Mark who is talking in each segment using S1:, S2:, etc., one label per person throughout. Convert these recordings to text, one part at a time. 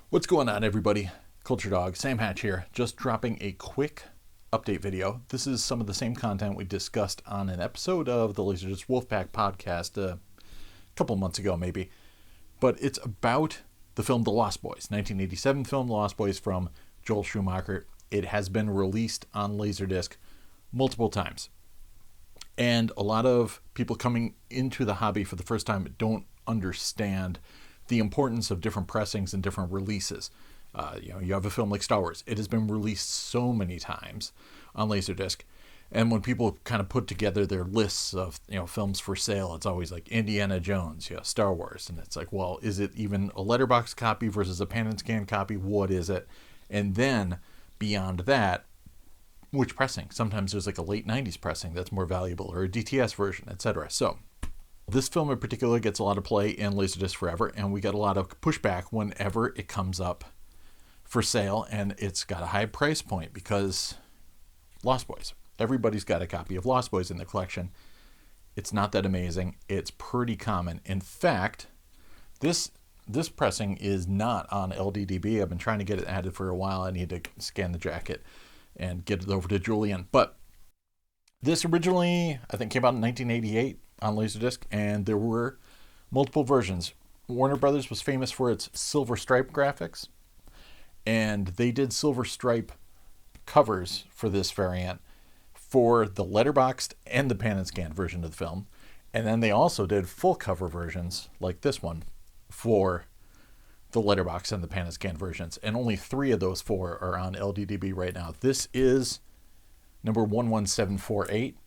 S1: What's going on, everybody? Culturedog Sam Hatch here, just dropping a quick update video. This is some of the same content we discussed on an episode of the LaserDisc Wolfpack podcast a couple of months ago, maybe. But it's about the film The Lost Boys, 1987 film The Lost Boys from Joel Schumacher. It has been released on LaserDisc multiple times. And a lot of people coming into the hobby for the first time don't understand the importance of different pressings and different releases. You have a film like Star Wars. It has been released so many times on LaserDisc. And when people kind of put together their lists of, films for sale, it's always like Indiana Jones, Star Wars. And it's like, well, is it even a letterbox copy versus a pan and scan copy? What is it? And then beyond that, which pressing? Sometimes there's like a late 90s pressing that's more valuable, or a DTS version, etc. So this film in particular gets a lot of play in LaserDisc Forever, and we get a lot of pushback whenever it comes up for sale, and it's got a high price point because Lost Boys. Everybody's got a copy of Lost Boys in their collection. It's not that amazing. It's pretty common. In fact, this pressing is not on LDDB. I've been trying to get it added for a while. I need to scan the jacket and get it over to Julian. But this originally, I think, came out in 1988 on LaserDisc, and there were multiple versions. Warner Brothers was famous for its silver stripe graphics, and they did silver stripe covers for this variant for the letterboxed and the pan and scan version of the film. And then they also did full cover versions like this one for the letterbox and the pan and scan versions, and only 3 of those 4 are on LDDB right now. This is number 11748,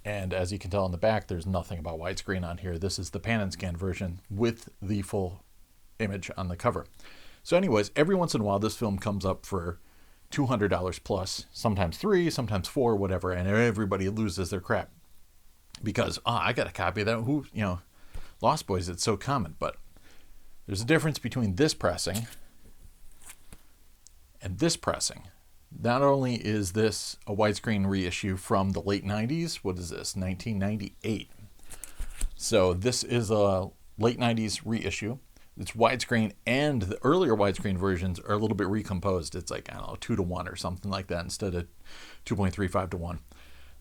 S1: and as you can tell on the back, there's nothing about widescreen on here. This is the pan and scan version with the full image on the cover. So anyways, every once in a while this film comes up for $200 plus, sometimes 3, sometimes 4, whatever, and everybody loses their crap because I got a copy of that. Lost Boys, it's so common. But there's a difference between this pressing and this pressing. Not only is this a widescreen reissue from the late 90s, what is this, 1998. So this is a late 90s reissue. It's widescreen, and the earlier widescreen versions are a little bit recomposed. It's like, 2-to-1 or something like that instead of 2.35-to-1.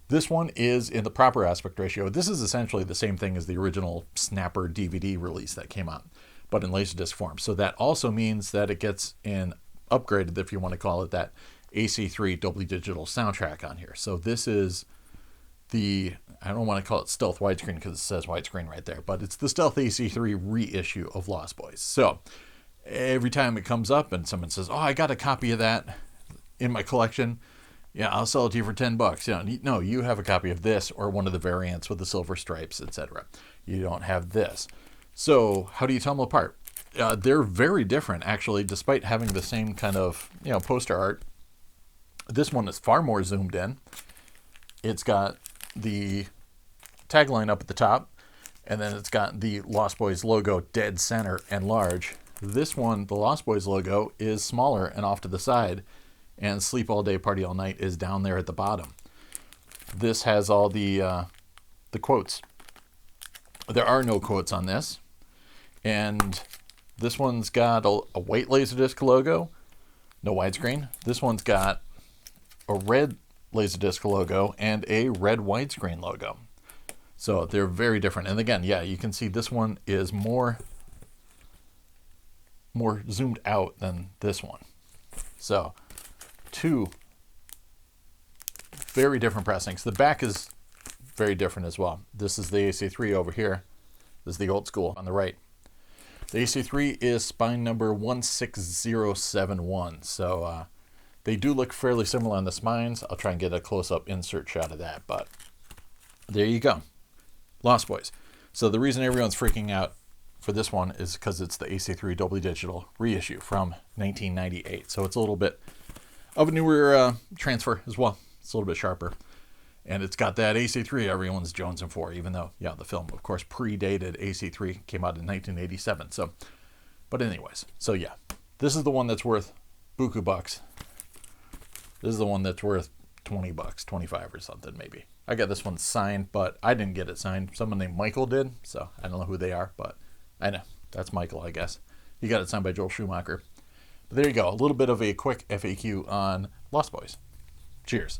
S1: This one is in the proper aspect ratio. This is essentially the same thing as the original Snapper DVD release that came out, but in LaserDisc form. So that also means that it gets an upgraded, if you want to call it that, AC3 Dolby Digital soundtrack on here. So this is I don't want to call it stealth widescreen because it says widescreen right there, but it's the stealth AC3 reissue of Lost Boys. So every time it comes up and someone says, I got a copy of that in my collection, I'll sell it to you for $10. No, you have a copy of this or one of the variants with the silver stripes, etc. You don't have this. So how do you tell them apart? They're very different, actually, despite having the same kind of poster art. This one is far more zoomed in. It's got the tagline up at the top, and then it's got the Lost Boys logo dead center and large. This one, the Lost Boys logo, is smaller and off to the side, and Sleep All Day, Party All Night is down there at the bottom. This has all the quotes. There are no quotes on this, and this one's got a white LaserDisc logo, no widescreen. This one's got a red LaserDisc logo and a red widescreen logo. So they're very different. And again, you can see this one is more zoomed out than this one. So 2 very different pressings. The back is very different as well. This is the AC3 over here. This is the old school on the right. The AC3 is spine number 16071. So they do look fairly similar on the spines. I'll try and get a close-up insert shot of that, but there you go. Lost Boys. So the reason everyone's freaking out for this one is because it's the AC3 Dolby Digital reissue from 1998. So it's a little bit of a newer transfer as well. It's a little bit sharper. And it's got that AC3 everyone's jonesing for, even though, the film, of course, predated AC3, came out in 1987. So, but anyways, so this is the one that's worth buku bucks. This is the one that's worth $20, 25 or something maybe. I got this one signed, but I didn't get it signed. Someone named Michael did, so I don't know who they are, but I know. That's Michael, I guess. He got it signed by Joel Schumacher. But there you go, a little bit of a quick FAQ on Lost Boys. Cheers.